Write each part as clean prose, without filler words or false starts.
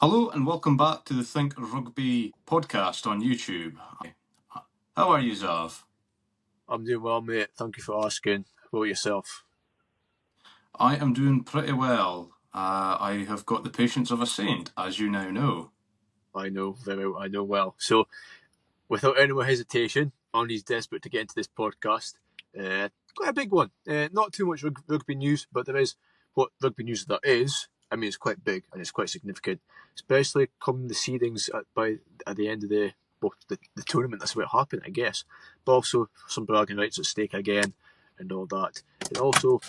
Hello and welcome back to the Think Rugby podcast on YouTube. How are you, Zav? I'm doing well, mate. Thank you for asking. How about yourself? I am doing pretty well. I have got the patience of a saint, as you now know. I know very well. I know well. So, without any more hesitation, Arnie's desperate to get into this podcast. Quite a big one. Not too much rugby news, but there is what rugby news there is. I mean, it's quite big and it's quite significant, especially come the seedings at the end of the tournament. That's where it happened, I guess. But also some bragging rights at stake again, and all that, and also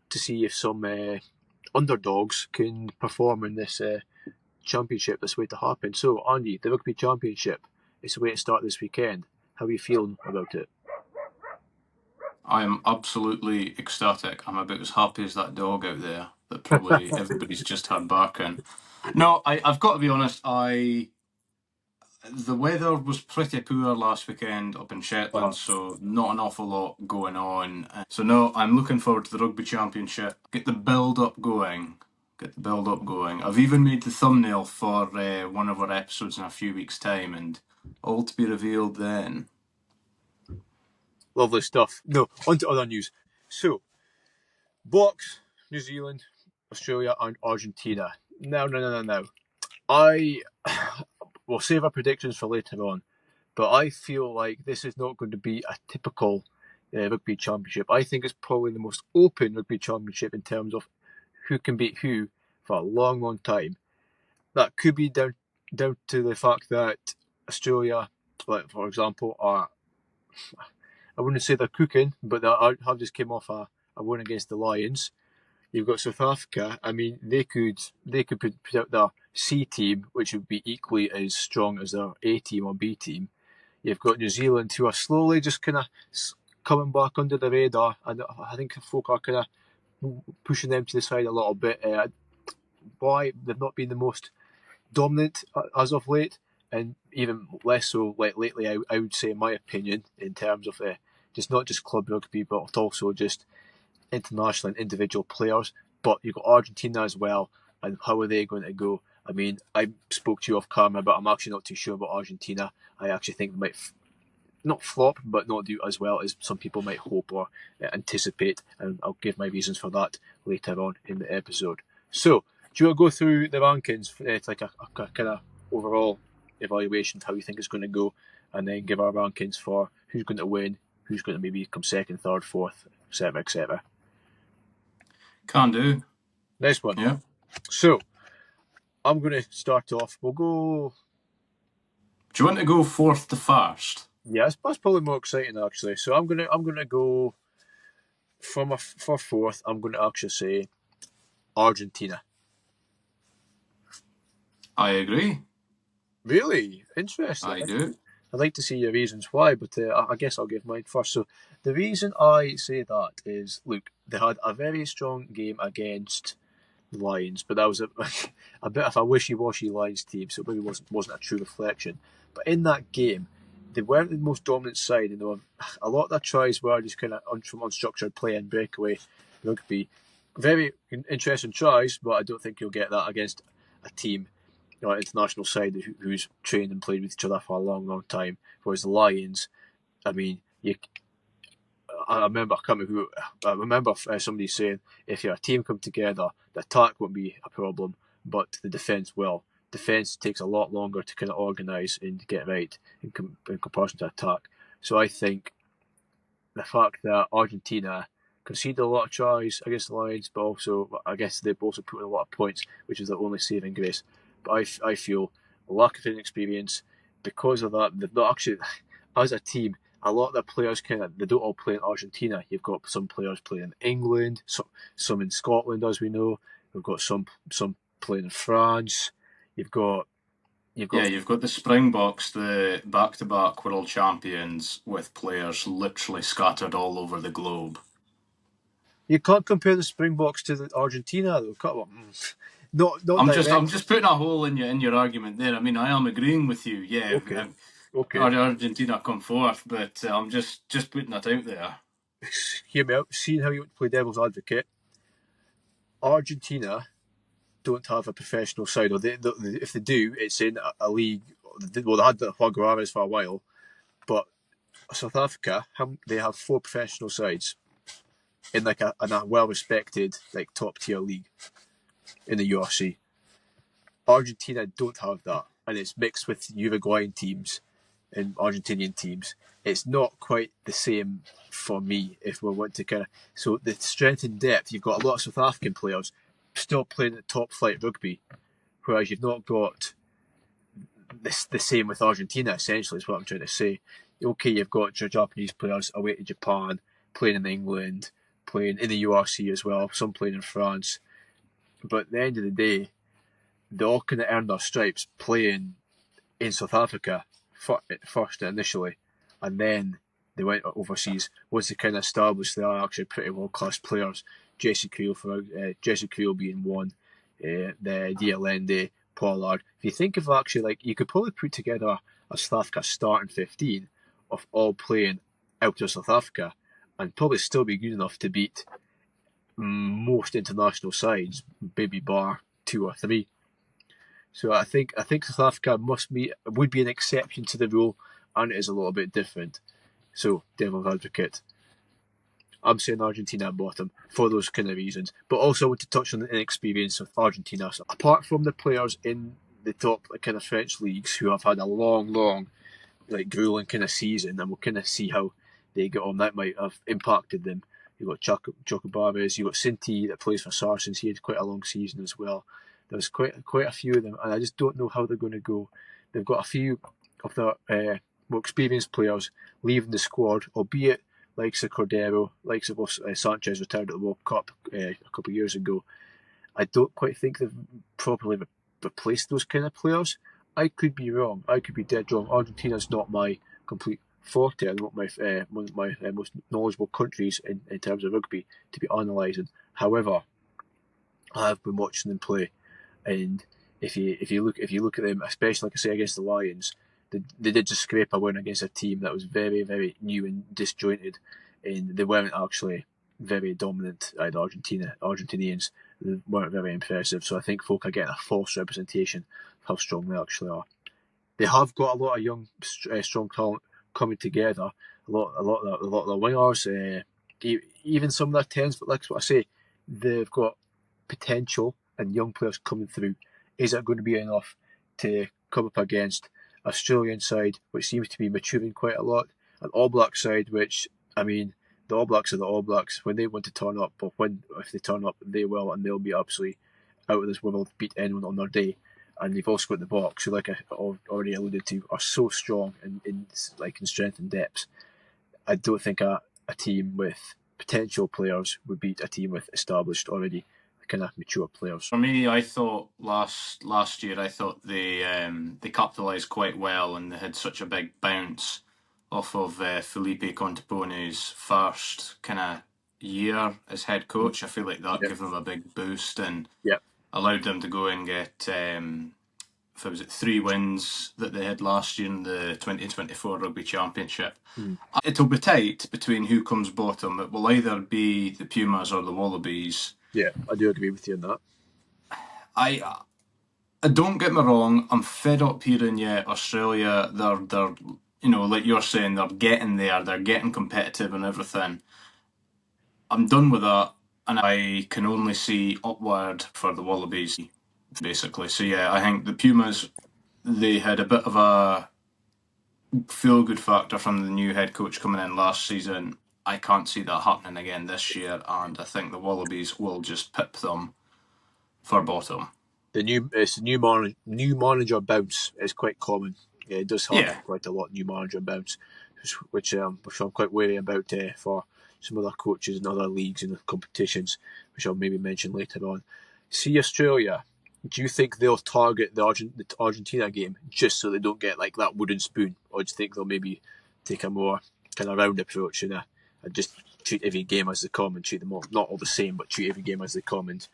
to see if some underdogs can perform in this championship that's way to happen. So, Andy, the Rugby Championship is the way to start this weekend. How are you feeling about it? I am absolutely ecstatic. I'm about as happy as that dog out there that probably everybody's just had barking. No, I've got to be honest, the weather was pretty poor last weekend up in Shetland, so not an awful lot going on. So no, I'm looking forward to the Rugby Championship. Get the build up going. I've even made the thumbnail for one of our episodes in a few weeks' time, and all to be revealed then. Lovely stuff. No, on to other news. So, blocks, New Zealand, Australia, and Argentina. No. I will save our predictions for later on, but I feel like this is not going to be a typical rugby championship. I think it's probably the most open rugby championship in terms of who can beat who for a long, long time. That could be down to the fact that Australia, like for example, are, I wouldn't say they're cooking, but they have just came off a win against the Lions. You've got South Africa. I mean, they could put out their C team, which would be equally as strong as their A team or B team. You've got New Zealand, who are slowly just kind of coming back under the radar, and I think folk are kind of pushing them to the side a little bit. Why they've not been the most dominant as of late, and even less so like lately. I would say, in my opinion, in terms of just not just club rugby, but also just international and individual players. But you've got Argentina as well, and how are they going to go? I mean, I spoke to you off camera, but I'm actually not too sure about Argentina. I actually think they might not flop, but not do as well as some people might hope or anticipate, and I'll give my reasons for that later on in the episode. So, do you want to go through the rankings, like a kind of overall evaluation of how you think it's going to go, and then give our rankings for who's going to win, who's going to maybe come second, third, fourth, etc., etc. Can do. Nice one. Yeah. So, I'm going to start off. We'll go. Do you want to go fourth to first? Yeah, that's probably more exciting actually. So I'm gonna go for fourth. I'm going to actually say Argentina. I agree. Really interesting. I do. I'd like to see your reasons why, but I guess I'll give mine first. So the reason I say that is, look, they had a very strong game against the Lions, but that was a bit of a wishy-washy Lions team, so it maybe wasn't a true reflection. But in that game, they weren't the most dominant side, and a lot of their tries were just kind of from unstructured play and breakaway rugby. Very interesting tries, but I don't think you'll get that against a team, international side who's trained and played with each other for a long, long time. Whereas the Lions, I mean, I remember somebody saying, if your team come together, the attack won't be a problem, but the defence will. Defence takes a lot longer to kind of organise and get right in comparison to attack. So I think the fact that Argentina conceded a lot of tries against the Lions, but also I guess they've also put in a lot of points, which is their only saving grace. But I feel a lack of inexperience because of that. They've not actually, as a team, a lot of their players they don't all play in Argentina. You've got some players playing in England, some in Scotland, as we know. We've got some playing in France. You've got the Springboks, the back-to-back world champions, with players literally scattered all over the globe. You can't compare the Springboks to the Argentina, though. Not I'm just putting a hole in your argument there. I mean, I am agreeing with you. Yeah, okay. Argentina come fourth, but I'm just putting that out there. Hear me out. Seeing how you play devil's advocate, Argentina don't have a professional side, or if they do, it's in a league. Well, they had the Jaguares for a while, but South Africa, they have 4 professional sides in like a well-respected like top-tier league in the URC. Argentina don't have that, and it's mixed with Uruguayan teams and Argentinian teams. It's not quite the same for me if we want to kind of. So the strength and depth, you've got a lot of South African players still playing at top flight rugby, whereas you've not got the same with Argentina. Essentially, is what I'm trying to say. Okay, you've got your Japanese players away to Japan, playing in England, playing in the URC as well, some playing in France. But at the end of the day, they all kind of earned their stripes playing in South Africa first initially, and then they went overseas. Once they kind of established they are actually pretty world class players. Jesse Creel being one, the Dialende, Pollard. If you think of actually, like, you could probably put together a South Africa starting 15 of all playing out of South Africa, and probably still be good enough to beat most international sides, maybe bar 2 or 3. So I think South Africa would be an exception to the rule, and it is a little bit different. So, devil's advocate, I'm saying Argentina at bottom for those kind of reasons. But also I want to touch on the inexperience of Argentina. So apart from the players in the top kind of French leagues who have had a long, like grueling kind of season, and we'll kind of see how they get on, that might have impacted them. You've got Choco Barres, you've got Sinti that plays for Saracens. He had quite a long season as well. There's quite a few of them, and I just don't know how they're going to go. They've got a few of their more experienced players leaving the squad, albeit like Cordero, like Sanchez retired at the World Cup a couple of years ago. I don't quite think they've properly replaced those kind of players. I could be wrong. I could be dead wrong. Argentina's not my complete forte. They're not one of my most knowledgeable countries in terms of rugby to be analysing. However, I have been watching them play. And if you look at them, especially like I say against the Lions, they did just scrape a win against a team that was very, very new and disjointed, and they weren't actually very dominant. Either Argentinians, they weren't very impressive. So I think folk are getting a false representation of how strong they actually are. They have got a lot of young, strong talent coming together. A lot of the wingers, even some of their tens. But like what I say, they've got potential and young players coming through. Is it going to be enough to come up against Australian side, which seems to be maturing quite a lot, an All Black side, which, I mean, the All Blacks are the All Blacks. When they want to turn up, or if they turn up, they will, and they'll be absolutely out of this world, beat anyone on their day. And you've also got the Box, who, like I already alluded to, are so strong in strength and depth. I don't think a team with potential players would beat a team with established already kind of mature players. For me, I thought last year, I thought they capitalised quite well, and they had such a big bounce off of Felipe Contepone's first kind of year as head coach. I feel like that gave them a big boost and allowed them to go and get, if it was 3 wins that they had last year in the 2024 Rugby Championship. It'll be tight between who comes bottom. It will either be the Pumas or the Wallabies. Yeah, I do agree with you on that. I don't get me wrong, I'm fed up hearing Australia, they're like you're saying, they're getting there, they're getting competitive and everything. I'm done with that, and I can only see upward for the Wallabies, basically. So yeah, I think the Pumas, they had a bit of a feel-good factor from the new head coach coming in last season. I can't see that happening again this year, and I think the Wallabies will just pip them for bottom. The new manager bounce is quite common. Yeah, it does happen quite a lot. New manager bounce, which I'm quite wary about for some other coaches in other leagues and competitions, which I'll maybe mention later on. See Australia. Do you think they'll target the Argentina game just so they don't get like that wooden spoon, or do you think they'll maybe take a more kind of round approach and just treat every game as they come and treat them all, not all the same, but treat every game as they come and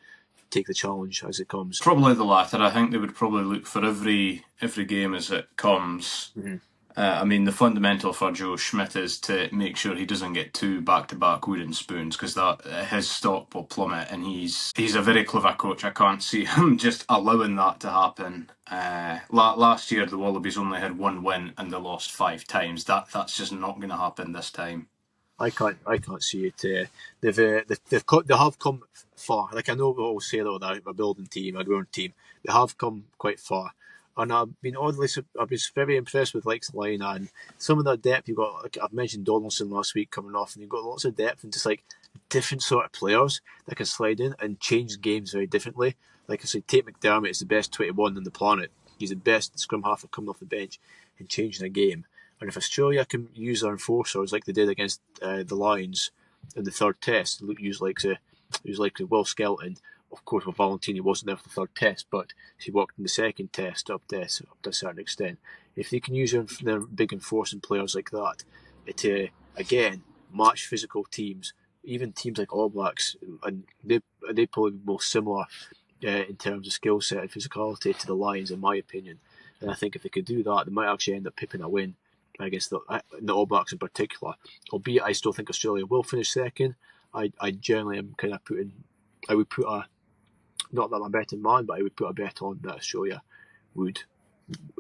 take the challenge as it comes? Probably the latter. I think they would probably look for every game as it comes, I mean, the fundamental for Joe Schmidt is to make sure he doesn't get 2 back-to-back wooden spoons, because that his stock will plummet. And he's a very clever coach. I can't see him just allowing that to happen. Last year, the Wallabies only had 1 win and they lost 5 times. That's just not going to happen this time. I can't see it. They have come far. Like, I know we all say that they're a building team, a growing team. They have come quite far, and I've been very impressed with like Lina and some of that depth you've got. Like I've mentioned Donaldson last week coming off, and you've got lots of depth and just like different sort of players that can slide in and change games very differently. Like I said, Tate McDermott is the best 21 on the planet. He's the best scrum half coming off the bench and changing a game. And if Australia can use their enforcers like they did against the Lions in the third test, use like Will Skelton. Of course, with Valentini wasn't there for the third test, but he worked in the second test up to a certain extent. If they can use their big enforcing players like that, it again match physical teams, even teams like All Blacks, and they probably be most similar in terms of skill set and physicality to the Lions, in my opinion. And I think if they could do that, they might actually end up pipping a win against the All Blacks in particular. Albeit, I still think Australia will finish second. I generally am kind of I would put a, not that I'm a betting man, but I would put a bet on that Australia would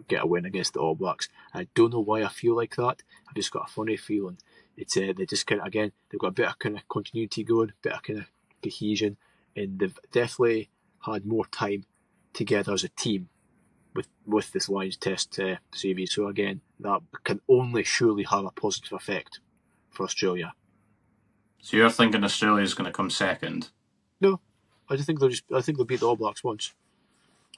get a win against the All Blacks. I don't know why I feel like that. I've just got a funny feeling. It's they just kind of, again, they've got a bit of kind of continuity going, a bit of kind of cohesion, and they've definitely had more time together as a team with this Lions test series. So again, that can only surely have a positive effect for Australia. So you're thinking Australia's going to come second? No, I think they'll beat the All Blacks once.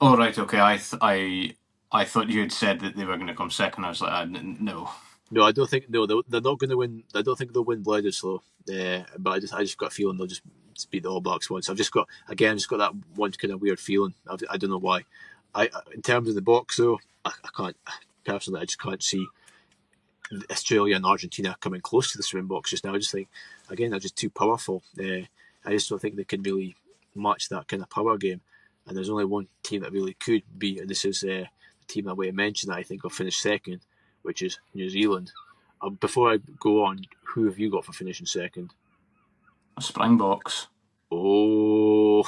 Oh right, okay. I thought you had said that they were going to come second. I was like, no. No, I don't think. No, they're not going to win. I don't think they'll win Bledisloe. But I just got a feeling they'll just beat the All Blacks once. I've just got that one kind of weird feeling. I don't know why. In terms of the box though, I can't personally. I just can't see Australia and Argentina coming close to the Springboks just now. I just think, again, they're just too powerful. I just don't think they can really match that kind of power game. And there's only one team that really could be, and this is the team that we mentioned that I think will finish second, which is New Zealand. Before I go on, who have you got for finishing second? Springboks. Oh,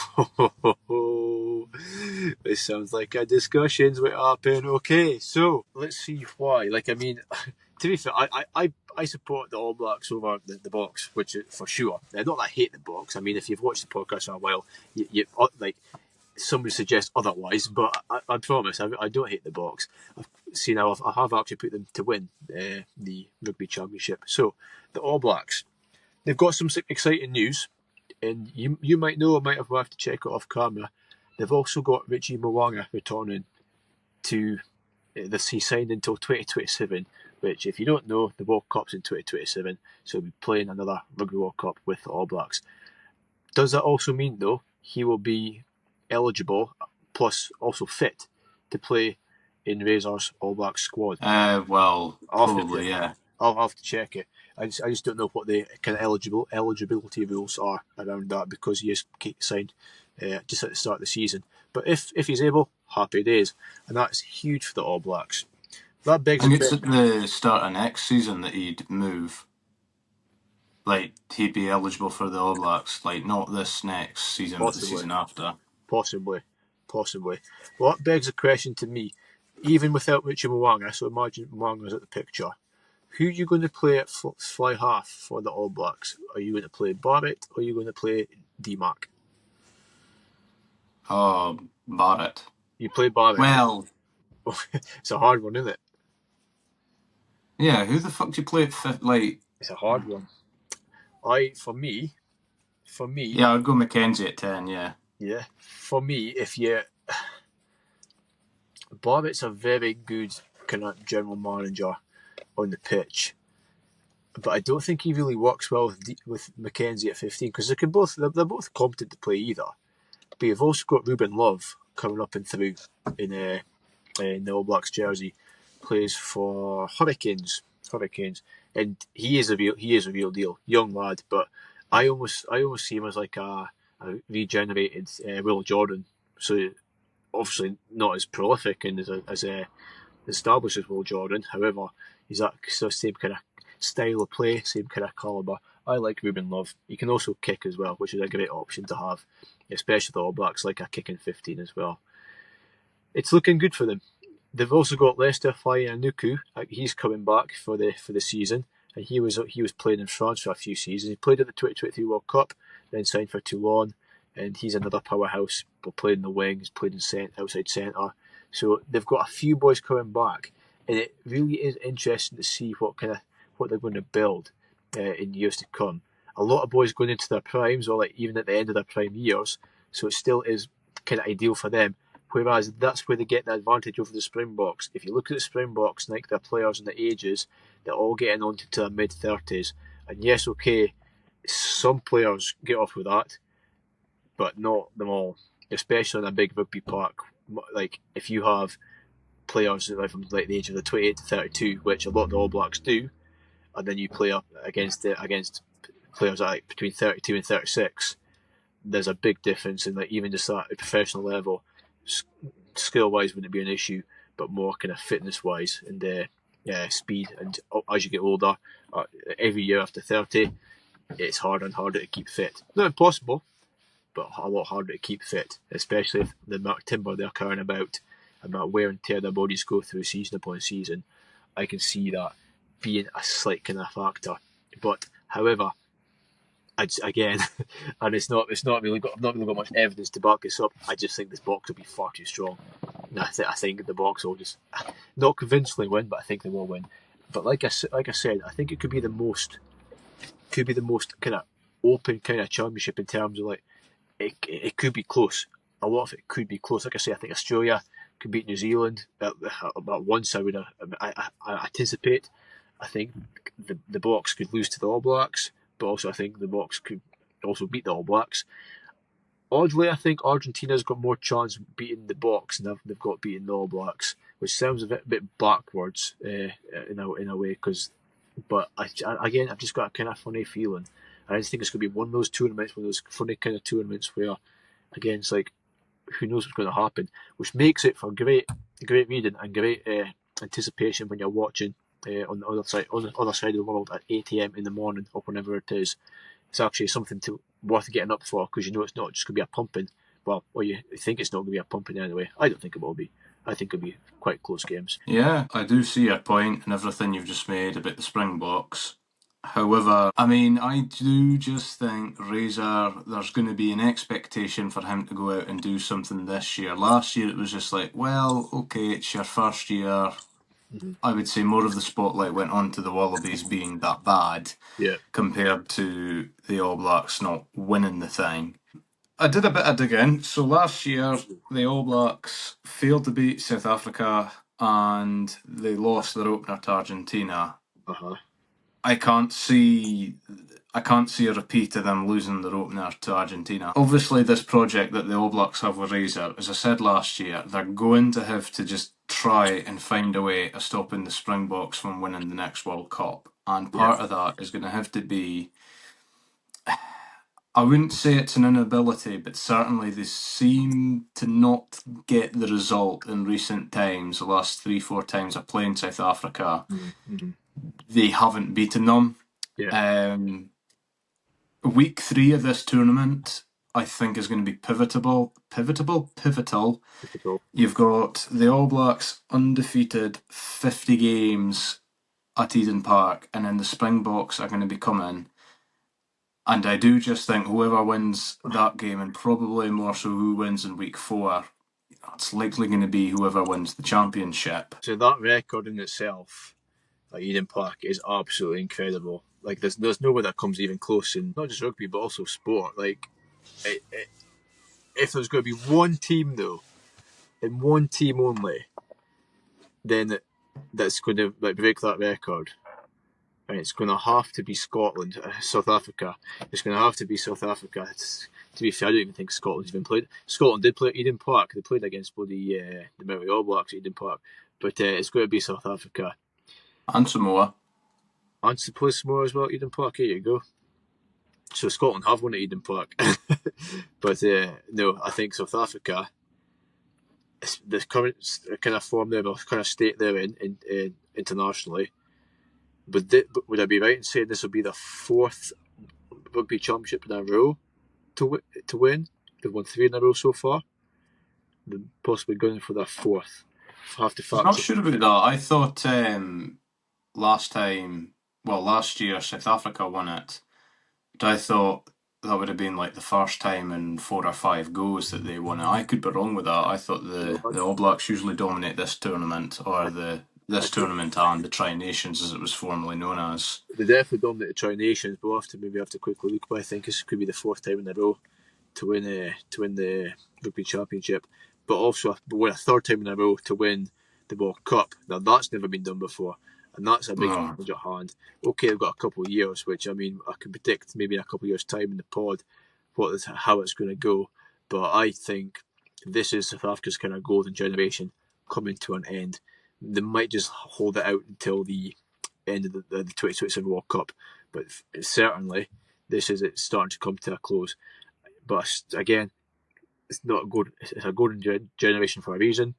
this sounds like a discussions will happen. Okay, so let's see why. Like, I mean, to be fair, I support the All Blacks over the Boks, which is for sure. Not that I hate the Boks. I mean, if you've watched the podcast for a while, you like somebody suggests otherwise, but I promise I don't hate the Boks. I have actually put them to win the Rugby Championship. So the All Blacks, they've got some exciting news. And you might know, I might have to check it off camera. They've also got Richie Mo'unga returning to this. He signed until 2027, which, if you don't know, the World Cup's in 2027, so he'll be playing another Rugby World Cup with the All Blacks. Does that also mean, though, he will be eligible, plus also fit, to play in Razor's All Blacks squad? Well, probably, yeah. I'll have to check it. I just don't know what the kind of eligibility rules are around that, because he is signed just at the start of the season. But if he's able, happy days, and that's huge for the All Blacks. That begs. I think it's at the start of next season that he'd move. Like, he'd be eligible for the All Blacks. Like, not this next season, but the season after. Possibly. Well, that begs a question to me. Even without Richie Mo'unga, so imagine Mo'unga's at the picture. Who are you going to play at fly half for the All Blacks? Are you going to play Barrett, or are you going to play D-Mac? Oh, Barrett. You play Barrett. Well, it's a hard one, isn't it? Yeah, who the fuck do you play at fifth? Like, it's a hard one. For me. Yeah, I'd go McKenzie at 10. Yeah. Yeah, for me, Barrett's a very good kind of general manager on the pitch, but I don't think he really works well with McKenzie at 15, because they're both competent to play either. But you've also got Ruben Love coming up and through in the All Blacks jersey, plays for Hurricanes, and he is a real deal, young lad. But I almost see him as like a regenerated Will Jordan. So obviously not as prolific and as established as Will Jordan. However, he's that same kind of style of play, same kind of calibre. I like Ruben Love. He can also kick as well, which is a great option to have, especially the All Blacks like a kicking 15 as well. It's looking good for them. They've also got Leicester Faye-Anuku. He's coming back for the season, and he was playing in France for a few seasons. He played at the 2023 World Cup, then signed for Toulon, and he's another powerhouse. But played in the wings, played in outside centre. So they've got a few boys coming back, and it really is interesting to see what they're going to build in years to come. A lot of boys going into their primes, or like even at the end of their prime years, so it still is kind of ideal for them. Whereas that's where they get the advantage over the Springboks. If you look at the Springboks, like their players and the ages, they're all getting on to their mid-30s. And yes, okay, some players get off with that, but not them all. Especially in a big rugby park. Like, if you have players that are from like the age of the 28 to 32, which a lot of the All Blacks do, and then you play up against players like between 32 and 36, there's a big difference in like even just that at professional level. Skill wise wouldn't be an issue, but more kind of fitness wise and speed. And as you get older, every year after 30, it's harder and harder to keep fit. Not impossible, but a lot harder to keep fit, especially if the amount of timber they're carrying about, the amount of wear and tear their bodies go through season upon season. I can see that being a slight kind of factor. But however, again, and I've not really got much evidence to back this up. I just think this box will be far too strong. And I think the box will just not convincingly win, but I think they will win. But like I said, I think it could be the most kind of open kind of championship in terms of like it could be close. A lot of it could be close. Like I say, I think Australia could beat New Zealand at once. I anticipate. I think the Box could lose to the All Blacks, but also I think the Box could also beat the All Blacks. Oddly, I think Argentina's got more chance of beating the Box than they've got beating the All Blacks, which sounds a bit backwards in a way. But I've just got a kind of funny feeling. I just think it's going to be one of those tournaments, one of those funny kind of tournaments where, again, it's like, who knows what's going to happen, which makes it for great reading and great anticipation when you're watching on the other side of the world at 8 a.m. in the morning or whenever it is. It's actually something worth getting up for, because you know it's not just going to be a pumping. Well, you think it's not going to be a pumping anyway. I don't think it will be. I think it'll be quite close games. Yeah, I do see your point and everything you've just made about the Springboks. However, I mean, I do just think Razor, there's going to be an expectation for him to go out and do something this year. Last year it was just like, well, okay, it's your first year. Mm-hmm. I would say more of the spotlight went on to the Wallabies being that bad, compared to the All Blacks not winning the thing. I did a bit of digging. So last year, the All Blacks failed to beat South Africa and they lost their opener to Argentina. Uh-huh. I can't see a repeat of them losing their opener to Argentina. Obviously, this project that the All Blacks have with Razor, as I said last year, they're going to have to just try and find a way of stopping the Springboks from winning the next World Cup. And part of that is going to have to be, I wouldn't say it's an inability, but certainly they seem to not get the result in recent times. The last 3-4 times of playing South Africa, they haven't beaten them. Week 3 of this tournament, I think, is going to be pivotal. You've got the All Blacks undefeated 50 games at Eden Park, and then the Springboks are going to be coming. And I do just think whoever wins that game, and probably more so who wins in week 4, it's likely going to be whoever wins the championship. So that record in itself at Eden Park is absolutely incredible. Like there's nowhere that comes even close in not just rugby but also sport. Like if there's going to be one team though, and one team only, then that's going to like break that record. And it's going to have to be Scotland, South Africa. It's going to have to be South Africa. To be fair, I don't even think Scotland's even played. Scotland did play at Eden Park. They played against the Maori All Blacks at Eden Park. But it's going to be South Africa. And Samoa. And to play Samoa as well at Eden Park. Here you go. So Scotland have won at Eden Park. But no, I think South Africa, the current kind of form there, or kind of state they're in internationally. Would I be right in saying this will be the fourth rugby championship in a row to win? They've won 3 in a row so far. They're possibly going for their fourth. Have to I'm not factor. sure about that. I thought last year South Africa won it. But I thought that would have been like the first time in 4 or 5 goes that they won it. I could be wrong with that. I thought No, the All Blacks usually dominate this tournament, or I this think tournament and the Tri Nations as it was formerly known as. they definitely dominated Tri Nations, but we'll have to quickly look. But I think this could be the fourth time in a row to win the Rugby Championship, but also win a third time in a row to win the World Cup. Now that's never been done before, and that's a big No. challenge at hand. Okay, they've got a couple of years, which I mean I can predict maybe in a couple of years' time in the pod how it's going to go. But I think this is South Africa's kind of golden generation coming to an end. They might just hold it out until the end of the 2027 World Cup, but certainly this is it starting to come to a close. But again, it's not a good. It's a golden generation for a reason.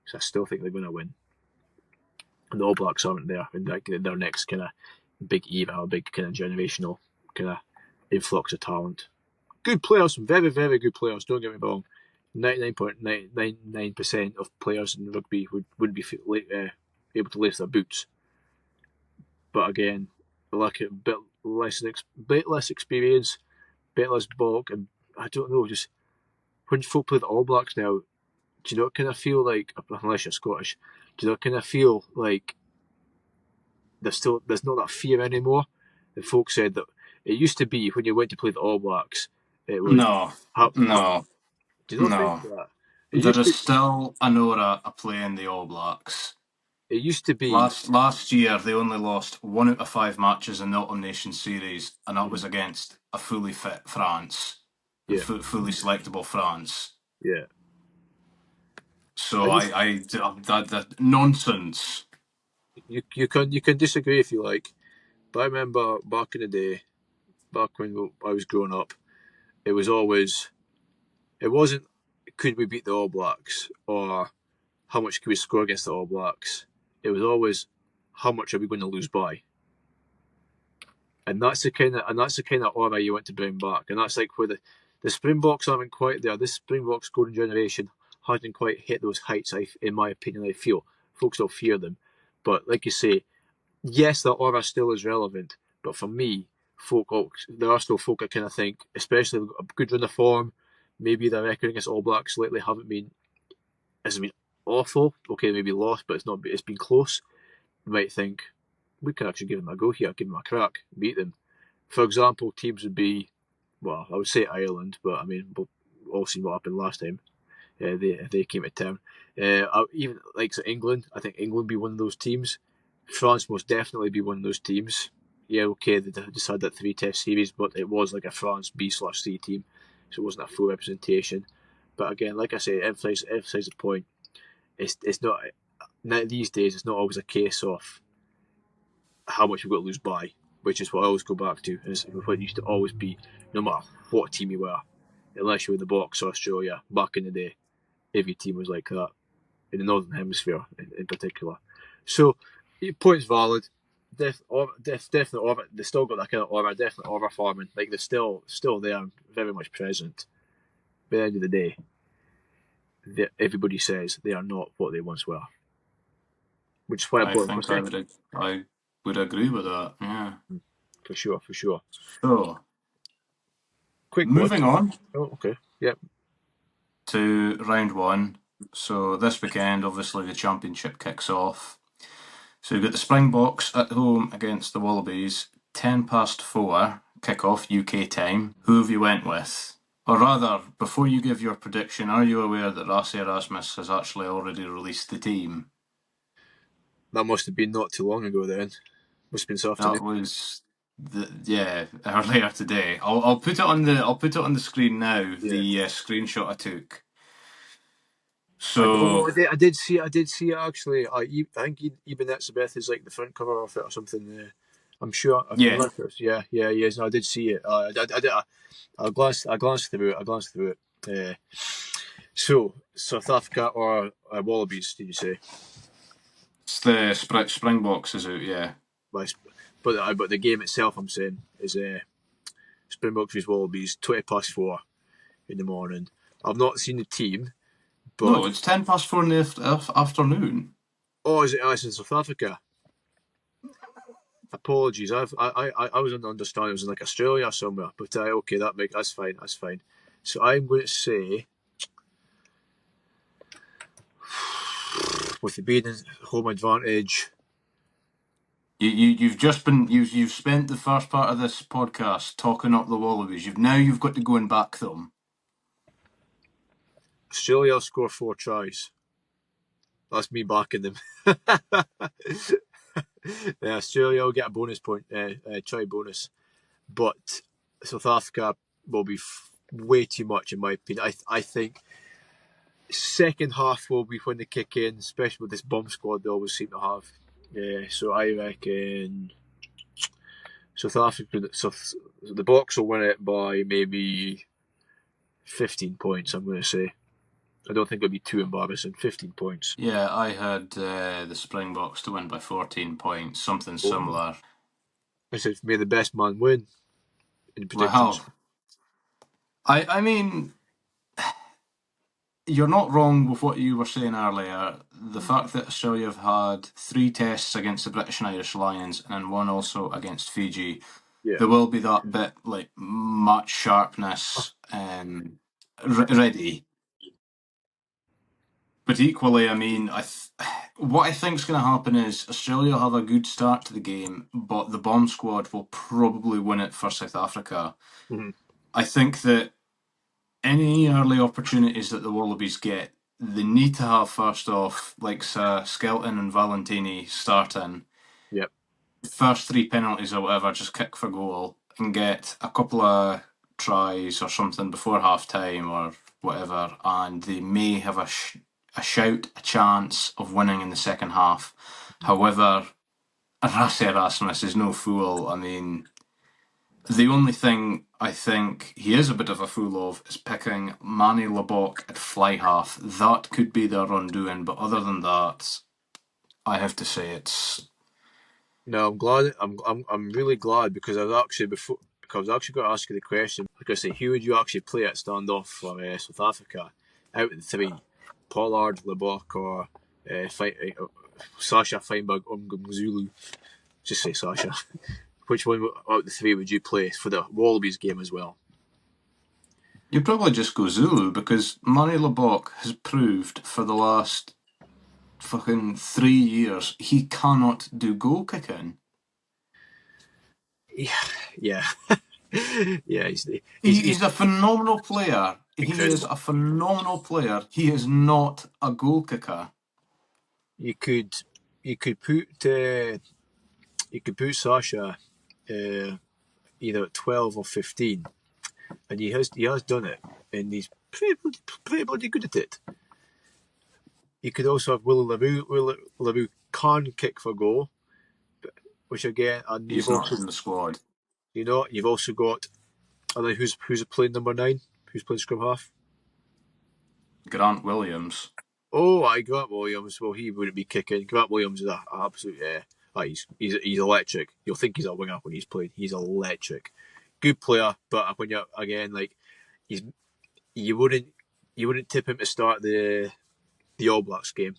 So I still think they're going to win. And the All Blacks aren't there in their next kind of big era, a big kind of generational kind of influx of talent. Good players, some very, very good players. Don't get me wrong. 99.999% of players in rugby wouldn't be able to lace their boots. But again, like a bit less experience, bit less bulk, and I don't know. Just when folk play the All Blacks now, do you not kind of feel like, unless you're Scottish, do you not kind of feel like there's not that fear anymore? The folk said that it used to be when you went to play the All Blacks, it was No, how no, do you not think no. that? It There used is to still an aura of playing the All Blacks. it used to be Last year, they only lost 1 out of 5 matches in the Autumn Nation Series, and that was against a fully fit France, yeah fully selectable France. yeah. So I just that nonsense. you can disagree if you like, but I remember back in the day, back when I was growing up, it was always it wasn't could we beat the All Blacks or how much can we score against the All Blacks. It was always how much are we going to lose by, and that's the kind of aura you want to bring back, and that's like where the Springboks aren't quite there. This Springboks golden generation hasn't quite hit those heights. In my opinion, I feel folks still fear them, but like you say, yes, the aura still is relevant. But for me, there are still folk I kind of think, especially a good run of form. Maybe their record against All Blacks lately hasn't been awful. Okay, maybe lost, but it's been close. You might think we can actually give them a go here, give them a crack, beat them. For example, teams would be, well, I would say Ireland, but I mean, we've all seen what happened last time. They came to town. Even like England, I think England would be one of those teams. France most definitely be one of those teams. Yeah, okay, they just had that 3-test series, but it was like a France B/C team, so it wasn't a full representation. But again, like I say, emphasize the point. It's not these days. It's not always a case of how much we've got to lose by, which is what I always go back to. Is what used to always be, no matter what team you were, unless you were in the Box or Australia back in the day, every team was like that in the Northern Hemisphere in particular. So your point's valid. Definitely aura. They still got that kind of aura. Definitely aura farming. Like they're still there, very much present. But at the end of the day, everybody says they are not what they once were, which is why I I brought them think first. I would agree with that. Yeah. For sure, for sure. So Quick one. moving on Oh, okay. Yep. to round one. So this weekend, obviously, the championship kicks off. So we've got the Springboks at home against the Wallabies, 4:10 kick-off UK time. Who have you went with? Or rather, before you give your prediction, are you aware that Rassie Erasmus has actually already released the team? That must have been not too long ago then. Must have been this afternoon. That was earlier today. I'll put it on the screen now. Yeah. The screenshot I took. Oh, So I did see it actually. I think even Etzebeth is like the front cover of it or something. I'm sure. yeah, Yeah, yes. No, I did see it. I glanced through it. So, South Africa or Wallabies, did you say? It's the Springboks is out, yeah. But the game itself, I'm saying, is Springboks vs Wallabies, 4:20 in the morning. I've not seen the team, but No, it's 4:10 in the afternoon. oh, is it in South Africa? Apologies, I was under understanding it was in like Australia or somewhere, but okay, that's fine. So I'm going to say, with the being home advantage, You've spent the first part of this podcast talking up the Wallabies. You've got to go and back them. Australia will score 4 tries. That's me backing them. Australia will get a bonus point, try bonus, but South Africa will be way too much in my opinion. I think second half will be when they kick in, especially with this bomb squad they always seem to have. Yeah, so I reckon South Africa. So the Box will win it by maybe 15 points. I'm going to say. I don't think it'll be too embarrassing. 15 points. Yeah, I had the Springboks to win by 14 points, something similar. I said, may the best man win in predictions. Well, I mean, you're not wrong with what you were saying earlier. The fact that Australia have had 3 tests against the British and Irish Lions and one also against Fiji, Yeah. there will be that bit like match sharpness ready. But equally, I mean, what I think's going to happen is Australia will have a good start to the game, but the bomb squad will probably win it for South Africa. Mm-hmm. I think that any early opportunities that the Wallabies get, they need to have first off, like Skelton and Valentini starting. Yep. First 3 penalties or whatever, just kick for goal and get a couple of tries or something before half time or whatever, and they may have a chance of winning in the second half. However, Rassie Erasmus is no fool. I mean, the only thing I think he is a bit of a fool of is picking Manny Labok at fly half. That could be their undoing, but other than that, I have to say it's. No, I'm glad. I'm really glad because I was actually going to ask you the question. Like I say, who would you actually play at standoff for South Africa out of the 3? Pollard, Labok, or Sasha Feinberg Zulu? Just say Sasha. Which one out of the 3 would you play for the Wallabies game as well? You'd probably just go Zulu because Manny Labok has proved for the last fucking 3 years he cannot do goal kicking. Yeah. Yeah, he's a phenomenal player. incredible. He is a phenomenal player. He is not a goal kicker. You could put Sasha either at 12 or 15, and he has done it, and he's pretty bloody good at it. You could also have Willie LaRue. Willie LaRue can kick for goal, which again, and He's not in the squad. You've also got, I don't know who's playing number 9, who's playing scrum half. Grant Williams. Oh, Grant Williams. Well, he wouldn't be kicking. Grant Williams is an absolute. He's electric. You'll think he's a winger when he's playing. He's electric. Good player, but when you're again like you wouldn't tip him to start the All Blacks game.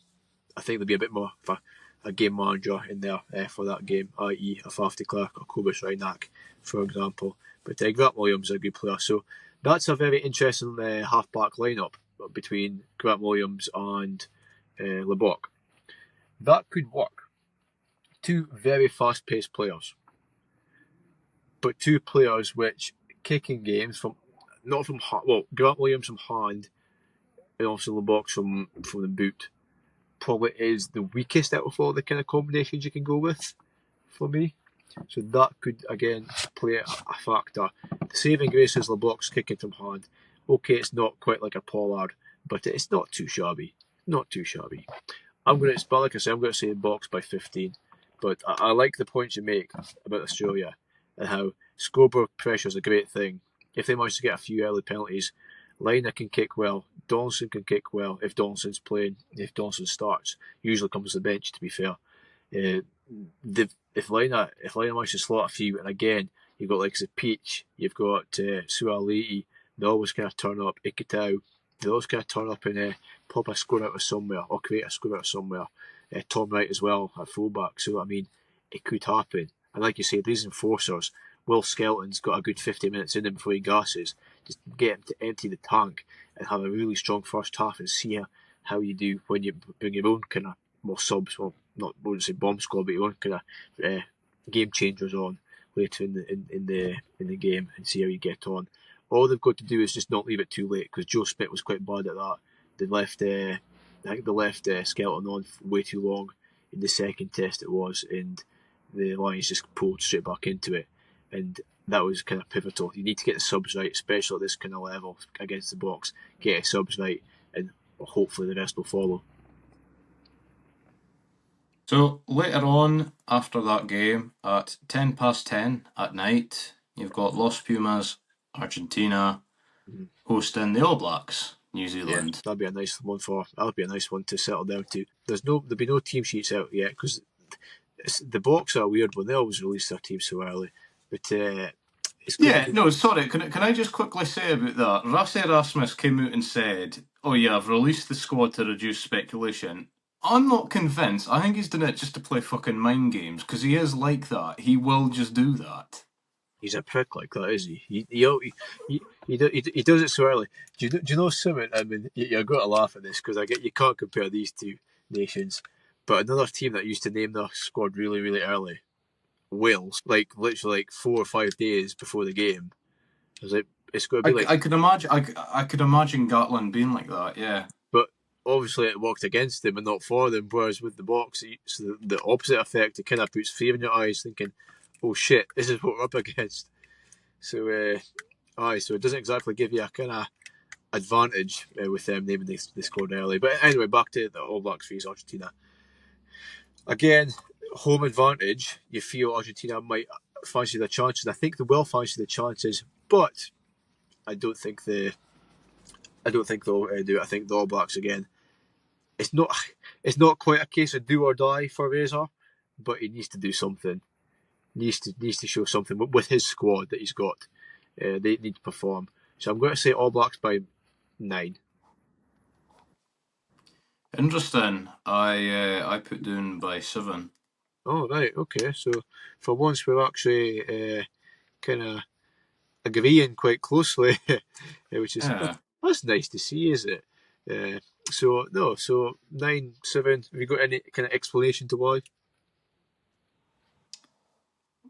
I think there'd be a bit more of a game manager in there for that game, i.e. a Faf de Klerk or Kobus Reinach, for example. But Grant Williams is a good player. So that's a very interesting half-back lineup between Grant Williams and Labok. That could work. 2 very fast-paced players. But 2 players which kicking games Grant Williams from hand and also Labok from the boot probably is the weakest out of all the kind of combinations you can go with for me. So that could again play a factor. The saving grace is Labok's kicking from hand. Okay, it's not quite like a Pollard, but it's not too shabby. Not too shabby. I'm going to say Box by 15. But I like the points you make about Australia and how scoreboard pressure is a great thing. If they manage to get a few early penalties, Liner can kick well, Donaldson can kick well, if Donaldson's playing, if Donaldson starts, usually comes to the bench, to be fair. If Lina managed to slot a few, and again, you've got like Peach, you've got Sualiti, they always kind of turn up, Ikitau, they always kind of turn up and pop a score out of somewhere, or create a score out of somewhere. Tom Wright as well, at fullback, so I mean, it could happen. And like you say, these enforcers, Will Skelton's got a good 50 minutes in him before he gasses. Just get him to empty the tank and have a really strong first half and see how you do when you bring your own kind of subs, well, not wouldn't say bomb squad, but your own kind of game changers on later in the game and see how you get on. All they've got to do is just not leave it too late, because Joe Smith was quite bad at that. They left, I think they left Skelton on way too long in the second test it was, and the Lions just pulled straight back into it, and that was kind of pivotal. You need to get the subs right, especially at this kind of level against the Box. Get the subs right, and hopefully the rest will follow. So later on, after that game, at 10:10 at night, you've got Los Pumas, Argentina, hosting the All Blacks, New Zealand. Yeah, that'd be a nice one to settle down to. There'll be no team sheets out yet, because the Box are a weird one. They always release their teams so early, but sorry. Can I just quickly say about that? Russ Erasmus came out and said, "Oh yeah, I've released the squad to reduce speculation." I'm not convinced. I think he's done it just to play fucking mind games, because he is like that. He will just do that. He's a prick like that, is he? He does it so early. Do you know something? I mean, you're going to laugh at this, because you can't compare these two nations. But another team that used to name their squad really, really early, Wales, like literally like 4 or 5 days before the game. I was like, it's going to be I could imagine. I could imagine Gatland being like that. Yeah. But obviously, it worked against them and not for them. Whereas with the Box, it's the opposite effect. It kind of puts fear in your eyes, thinking, "Oh shit, this is what we're up against." So, so it doesn't exactly give you a kind of advantage with them naming the squad early. But anyway, back to the All Blacks vs Argentina. Again, home advantage. You feel Argentina might fancy their chances. I think they will fancy the chances, but I don't think they'll do it. I think the All Blacks again. It's not quite a case of do or die for Razor, but he needs to do something. Needs to show something with his squad that he's got. They need to perform. So I'm going to say All Blacks by 9. Interesting. I put down by 7. Oh right, okay. So for once we're actually kind of agreeing quite closely, which is that's nice to see, is it? So 9, 7. Have you got any kind of explanation to why?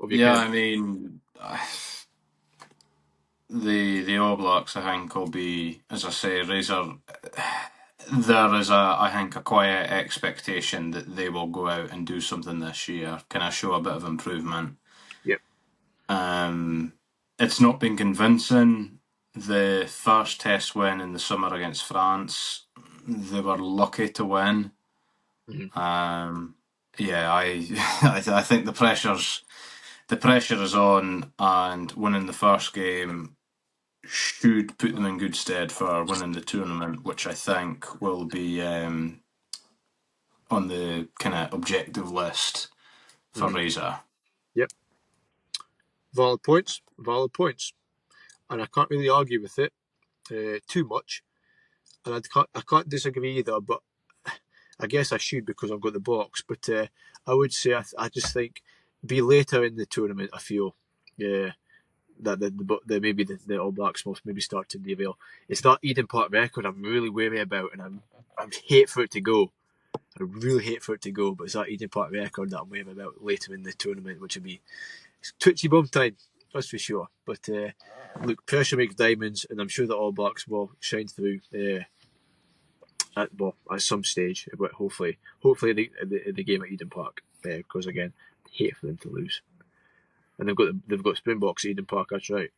I mean, the All Blacks, I think, will be, as I say, Razor. There is I think, a quiet expectation that they will go out and do something this year. Can I show a bit of improvement? Yep. It's not been convincing. The first test win in the summer against France, they were lucky to win. Mm-hmm. I think the pressure is on, and winning the first game should put them in good stead for winning the tournament, which I think will be on the kind of objective list for Razor. Yep. Valid points. And I can't really argue with it too much. And I can't disagree either, but I guess I should, because I've got the Box. But I would say I just think be later in the tournament, I feel. That maybe the All Blacks must maybe start to derail. It's that Eden Park record I'm really wary about, and I hate for it to go. I really hate for it to go, but it's that Eden Park record that I'm wary about later in the tournament, which would be twitchy bum time, that's for sure. But look, pressure makes diamonds, and I'm sure the All Blacks will shine through at some stage. But hopefully the game at Eden Park, because again, I hate for them to lose. And they've got Springboks at Eden Park. That's right.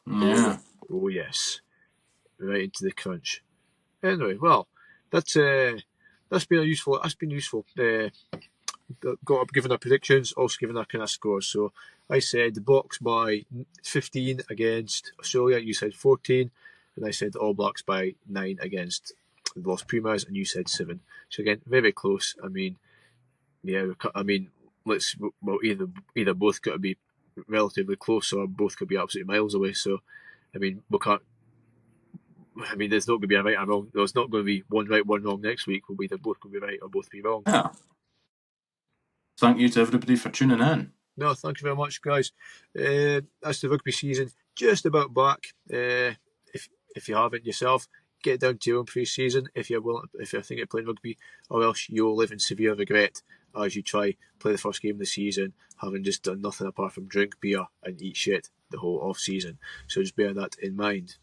Yeah. Oh yes, right into the crunch. Anyway, well, that's been useful. Got up giving our predictions, also giving our kind of scores. So I said the Box by 15 against Australia. You said 14. and I said the All Blacks by 9 against the Los Pumas, and you said 7. So again, very close. I mean, yeah, either both got to be relatively close, or both could be absolutely miles away. So, I mean, we can't. I mean, there's not going to be a right or wrong. There's not going to be one right, one wrong next week. We'll either both going to be right or both be wrong. Yeah. Thank you to everybody for tuning in. No, thank you very much, guys. That's the rugby season just about back. If you haven't yourself, get down to your own pre-season if you're thinking of playing rugby, or else you'll live in severe regret as you try play the first game of the season, having just done nothing apart from drink beer and eat shit the whole off season. So just bear that in mind.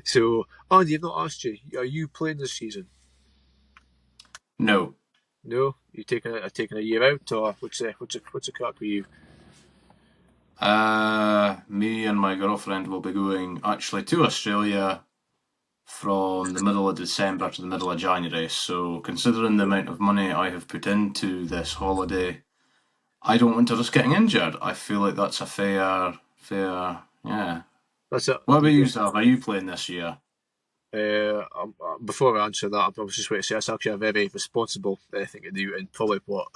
So Andy, I've not asked you, are you playing this season? No. No, you taking a year out, or what's the crack with you? Me and my girlfriend will be going actually to Australia from the middle of December to the middle of January. So considering the amount of money I have put into this holiday, I don't want to risk getting injured. I feel like that's a fair, yeah. That's it. What about you, Sav? Are you playing this year? Before I answer that, I was just going to say that's actually a very responsible thing to do, and probably what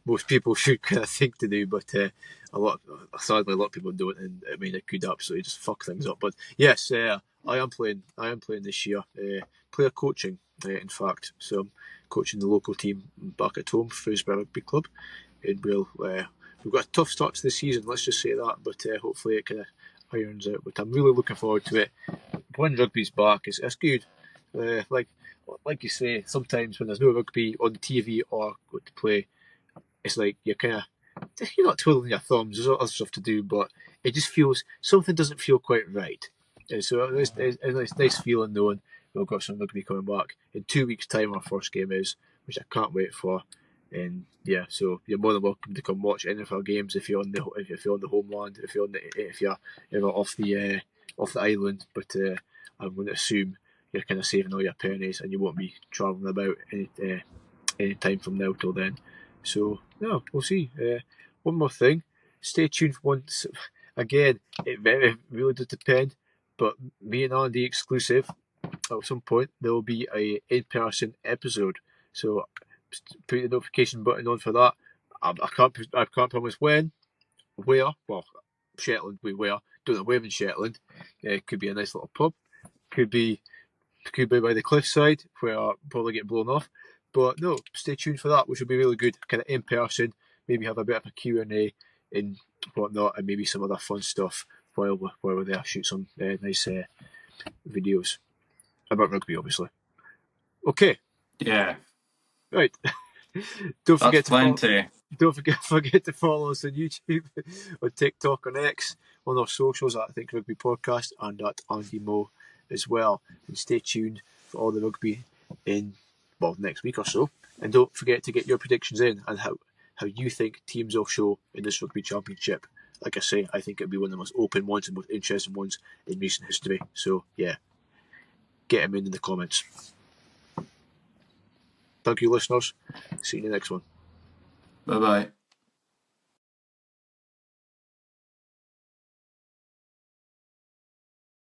most people should kind of think to do. But sadly, a lot of people don't, and I mean, it could absolutely just fuck things up. But yes, I am playing this year. Player coaching, in fact. So I'm coaching the local team back at home, Shrewsbury Rugby Club, and we've got a tough start to the season. Let's just say that, but hopefully it kind of irons out. But I'm really looking forward to it. When rugby's back, it's good. Like you say, sometimes when there's no rugby on TV or go to play, it's like you're not twiddling your thumbs. There's other stuff to do, but it just feels something doesn't feel quite right. And so it's nice feeling knowing we've got some rugby coming back in 2 weeks' time. Our first game is, which I can't wait for. And yeah, so you're more than welcome to come watch any of our games if you're on the homeland, if you're ever off the island. But I'm going to assume you're kind of saving all your pennies and you won't be travelling about any time from now till then. So no, we'll see. One more thing, stay tuned for once. Again, it really does depend, but me and Andy exclusive. At some point there will be a in-person episode. So put the notification button on for that. I can't promise when, where. Well, Shetland, where. Don't know where in Shetland. It could be a nice little pub. Could be by the cliffside where I'll probably get blown off. But no, stay tuned for that, which will be really good. Kind of in person. Maybe have a bit of a Q&A and whatnot, and maybe some other fun stuff while we're there. Shoot some nice videos about rugby, obviously. Okay. Yeah. Right. Don't forget to follow us on YouTube, on TikTok, on X, on our socials at Think Rugby Podcast, and at Andy Moe as well. And stay tuned for all the rugby in next week or so. And don't forget to get your predictions in and how you think teams will show in this Rugby Championship. Like I say, I think it'll be one of the most open ones and most interesting ones in recent history. So yeah, get them in the comments. Thank you, listeners. See you in the next one. Bye-bye.